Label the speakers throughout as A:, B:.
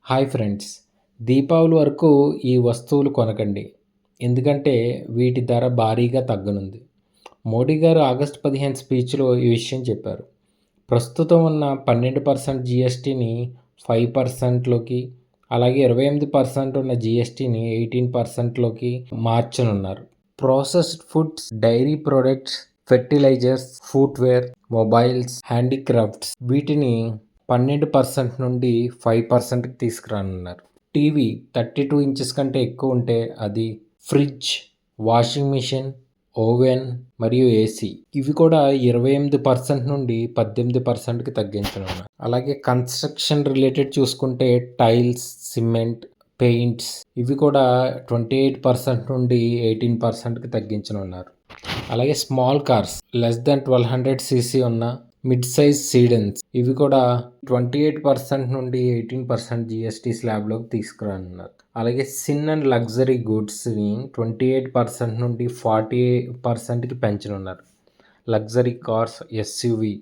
A: Hi friends! Deepavali వరకు ఈ వస్తువులు కొనకండి. ఎందుకంటే వీటి ధర భారీగా తగ్గనుంది. మోడీ గారు ఆగస్టు 15 స్పీచ్‌లో ఈ విషయం చెప్పారు. ప్రస్తుతం ఉన్న 12% జీఎస్టీని 5%లోకి, అలాగే 28% ఉన్న జీఎస్టీని 18%లోకి మార్చనున్నారు. Processed foods, dairy products, fertilisers, footwear, mobiles, handicrafts వీటిని 12% నుండి 5%కి తీసుకురానున్నారు. టీవీ 32 ఇంచెస్ కంటే ఎక్కువ ఉంటే అది, ఫ్రిడ్జ్, వాషింగ్ మిషన్, ఓవెన్ మరియు ఏసీ ఇవి కూడా 28% నుండి 18%కి తగ్గించనున్నారు. అలాగే కన్స్ట్రక్షన్ రిలేటెడ్ చూసుకుంటే టైల్స్, సిమెంట్, పెయింట్స్ ఇవి కూడా 28% నుండి 18%కి తగ్గించనున్నారు. అలాగే small cars less than 1200 CC ఉన్న మిడ్ సైజ్ సీడన్స్ ఇవి కూడా 28% నుండి 18% జీఎస్టీ స్లాబ్లోకి తీసుకురానున్నారు. అలాగే సిన్ అండ్ లగ్జరీ గూడ్స్ని 28% నుండి 40%కి పెంచనున్నారు. Luxury cars, SUV,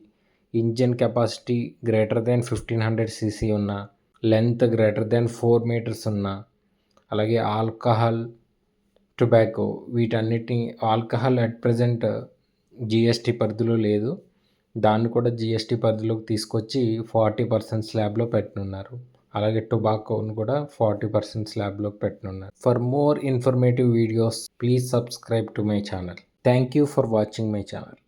A: engine capacity greater than 1500 CC ఉన్న, లెంత్ గ్రేటర్ దెన్ 4 మీటర్స్ ఉన్న, అలాగే ఆల్కహాల్, టొబాకో వీటన్నిటిని ఆల్కహాల్ అట్ ప్రెజెంట్ జీఎస్టీ పరిధిలో లేదు. దాన్ని కూడా జీఎస్టీ పరిధిలోకి తీసుకొచ్చి 40% స్లాబ్లో పెట్టనున్నారు. అలాగే టొబాకోను కూడా 40% స్లాబ్లోకి పెట్టనున్నారు. For more informative videos please subscribe to my channel. Thank you for watching my channel.